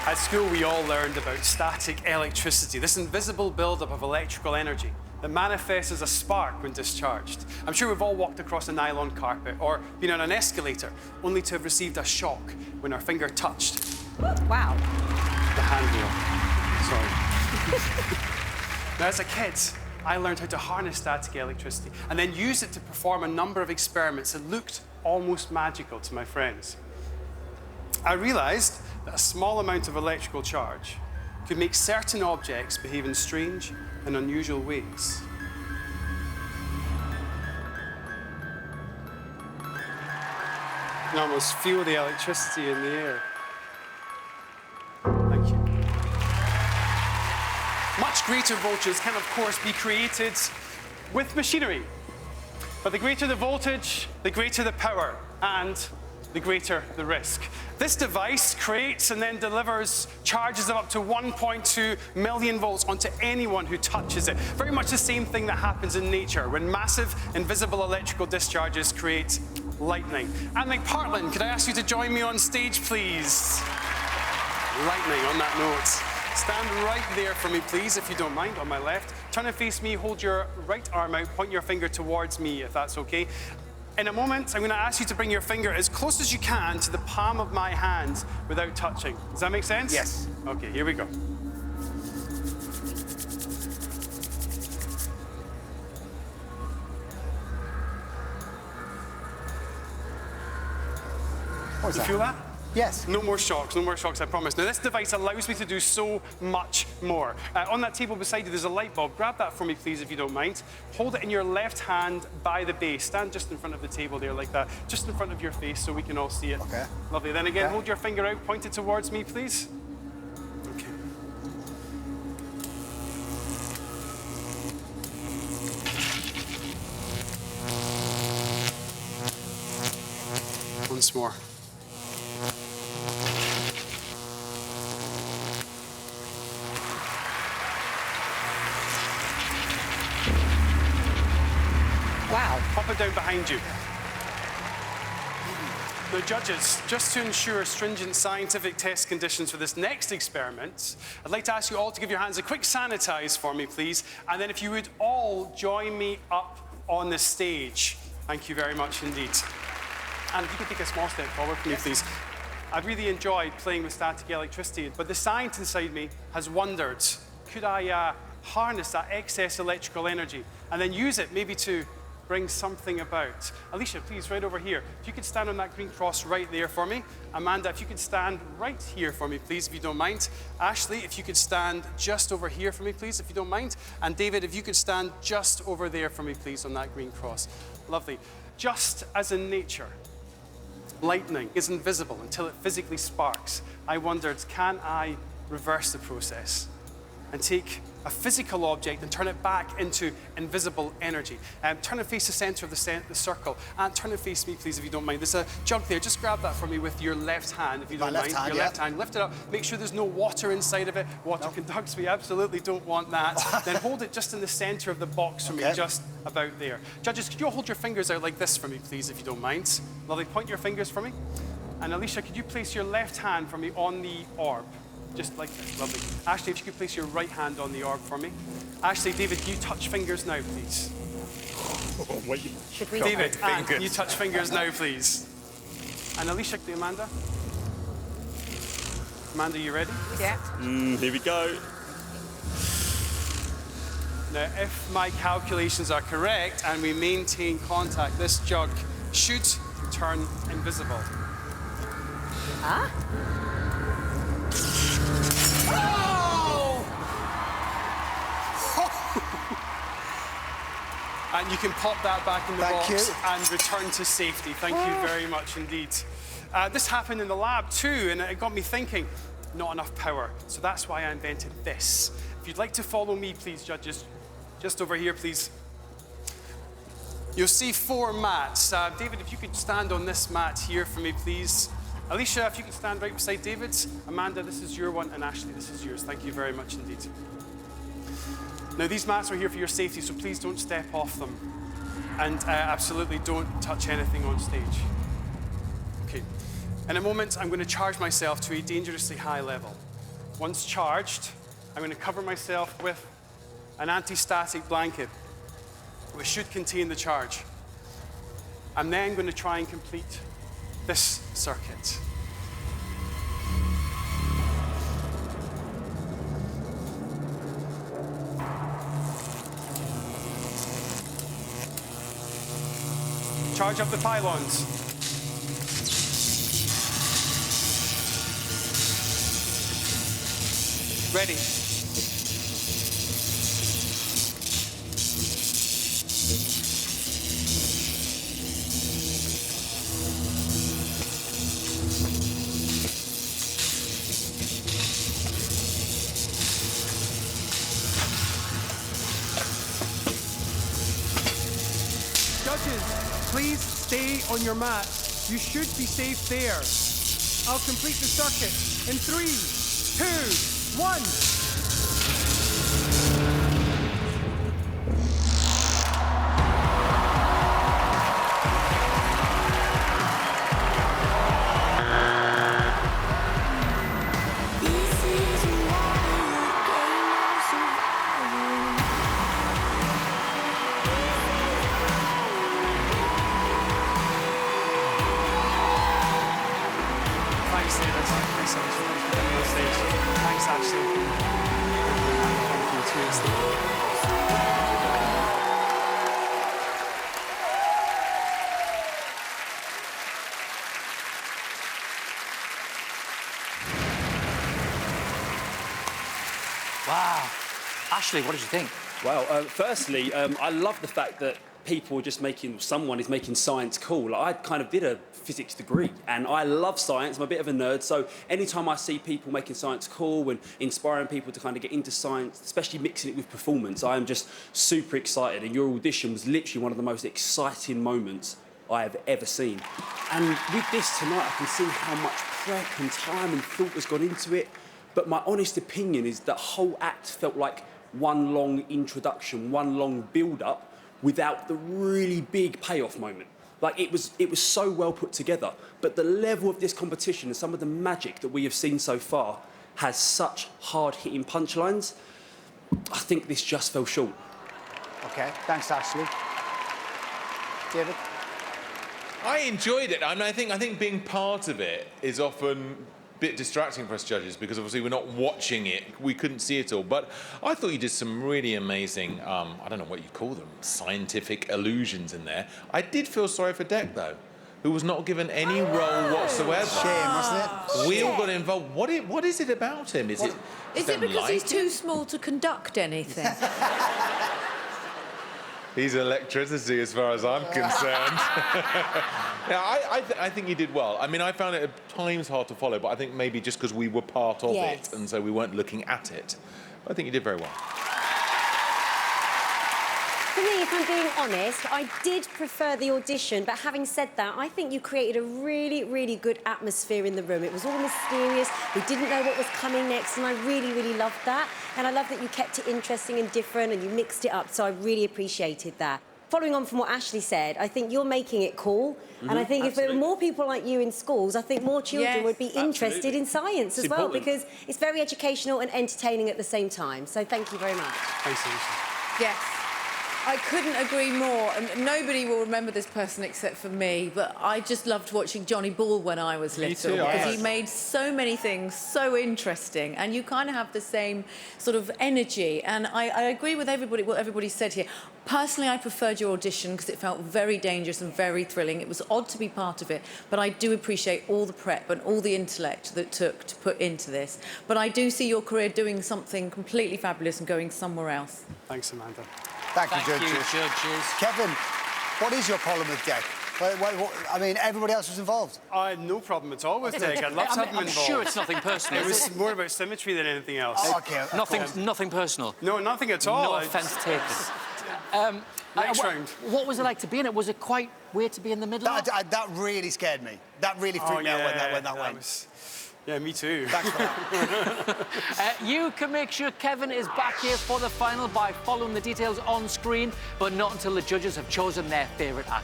At school, we all learned about static electricity, this invisible buildup of electrical energy that manifests as a spark when discharged. I'm sure we've all walked across a nylon carpet or been on an escalator, only to have received a shock when our finger touched Wow. the handrail. Sorry. Now, as a kid, I learned how to harness static electricity and then use it to perform a number of experiments that looked almost magical to my friends. I realized that a small amount of electrical charge could make certain objects behave in strange and unusual ways. You can almost feel the electricity in the air. Thank you. Much greater voltages can, of course, be created with machinery. But the greater the voltage, the greater the power, and the greater the risk. This device creates and then delivers charges of up to 1.2 million volts onto anyone who touches it. Very much the same thing that happens in nature when massive invisible electrical discharges create lightning. And McPartland, could I ask you to join me on stage, please? Lightning on that note. Stand right there for me, please, if you don't mind, on my left. Turn and face me, hold your right arm out, point your finger towards me, if that's okay. In a moment, I'm going to ask you to bring your finger as close as you can to the palm of my hand without touching. Does that make sense? Yes. Okay, here we go. What was You that? feel that? Yes. No more shocks, I promise. Now, this device allows me to do so much more. On that table beside you, there's a light bulb. Grab that for me, please, if you don't mind. Hold it in your left hand by the base. Stand just in front of the table there like that, just in front of your face so we can all see it. Okay. Lovely. Then again, Okay. hold your finger out, point it towards me, please. Okay. Once more. Wow. Pop it down behind you. Now, judges, just to ensure stringent scientific test conditions for this next experiment, I'd like to ask you all to give your hands a quick sanitize for me, please. And then if you would all join me up on the stage. Thank you very much indeed. And if you could take a small step forward for me, please. I've really enjoyed playing with static electricity, but the science inside me has wondered, could I harness that excess electrical energy and then use it maybe to bring something about? Alicia, please, right over here. If you could stand on that green cross right there for me. Amanda, if you could stand right here for me, please, if you don't mind. Ashley, if you could stand just over here for me, please, if you don't mind. And David, if you could stand just over there for me, please, on that green cross. Lovely. Just as in nature, lightning is invisible until it physically sparks. I wondered, can I reverse the process and take a physical object and turn it back into invisible energy? Turn and face the center of the circle. And turn and face me, please, if you don't mind. There's a jug there. Just grab that for me with your left hand, if you don't mind. Your left hand. Lift it up. Make sure there's no water inside of it. Water conducts. We absolutely don't want that. Then hold it just in the center of the box for me, just about there. Judges, could you hold your fingers out like this for me, please, if you don't mind? Lovely. Point your fingers for me. And Alicia, could you place your left hand for me on the orb? Just like this, lovely. Ashley, if you could place your right hand on the orb for me. Ashley, David, can you touch fingers now, please? Should we? David, can you touch fingers now, please? And Alicia, Amanda? Amanda, you ready? Yeah. Here we go. Now, if my calculations are correct and we maintain contact, this jug should turn invisible. Huh? And you can pop that back in the Thank box you. and return to safety. Thank you very much indeed. This happened in the lab too, and it got me thinking, not enough power. So that's why I invented this. If you'd like to follow me, please, judges, just over here, please. You'll see 4 mats. David, if you could stand on this mat here for me, please. Alicia, if you could stand right beside David's. Amanda, this is your one, and Ashley, this is yours. Thank you very much indeed. Now, these mats are here for your safety, so please don't step off them. And absolutely don't touch anything on stage. Okay. In a moment, I'm going to charge myself to a dangerously high level. Once charged, I'm going to cover myself with an anti-static blanket, which should contain the charge. I'm then going to try and complete this circuit. Charge up the pylons. Ready. Judges, please stay on your mats. You should be safe there. I'll complete the circuit in 3, 2, 1. Thanks, David. Thanks so much for coming on stage. Thanks, Ashley. Wow. Ashley, what did you think? Well, firstly, I love the fact that people are just making, someone is making science cool. Like, I kind of did a physics degree and I love science. I'm a bit of a nerd, so anytime I see people making science cool and inspiring people to kind of get into science, especially mixing it with performance, I am just super excited. And your audition was literally one of the most exciting moments I have ever seen. And with this tonight, I can see how much prep and time and thought has gone into it. But my honest opinion is that whole act felt like one long introduction, one long build-up, without the really big payoff moment. Like, it was so well put together, but the level of this competition and some of the magic that we have seen so far has such hard-hitting punchlines. I think this just fell short. Okay, thanks, Ashley. David? I enjoyed it. I mean, I think being part of it is often a bit distracting for us judges because obviously we're not watching it. We couldn't see it all. But I thought you did some really amazing, I don't know what you call them, scientific illusions in there. I did feel sorry for Deck, though, who was not given any role whatsoever. Shame, wasn't it? We all got involved. What is it about him? Is it because he's too small to conduct anything? He's electricity as far as I'm concerned. Yeah, I think you did well. I mean, I found it at times hard to follow, but I think maybe just because we were part of it and so we weren't looking at it. But I think you did very well. For me, if I'm being honest, I did prefer the audition, but having said that, I think you created a really, really good atmosphere in the room. It was all mysterious, we didn't know what was coming next, and I really, really loved that. And I love that you kept it interesting and different, and you mixed it up, so I really appreciated that. Following on from what Ashley said, I think you're making it cool, and I think if there were more people like you in schools, I think more children would be interested in science as well, because it's very educational and entertaining at the same time. So thank you very much. Thanks, Alicia. Yes. I couldn't agree more. And nobody will remember this person except for me, but I just loved watching Johnny Ball when I was little. Because he made so many things so interesting, and you kind of have the same sort of energy. And I agree with everybody, what everybody said here. Personally, I preferred your audition because it felt very dangerous and very thrilling. It was odd to be part of it, but I do appreciate all the prep and all the intellect that it took to put into this. But I do see your career doing something completely fabulous and going somewhere else. Thanks, Amanda. Thank you, judges. Kevin, what is your problem with Deck? I mean, everybody else was involved. I had no problem at all with Deck. I'd love to have him I'm involved. sure it's nothing personal. It was more about symmetry than anything else. Oh, okay. Nothing personal. No, nothing at all. No offence taken. Next round. What was it like to be in it? Was it quite weird to be in the middle? That really scared me. That really freaked me out when that went. Yeah, me too. Thanks for that. You can make sure Kevin is back here for the final by following the details on screen, but not until the judges have chosen their favourite act.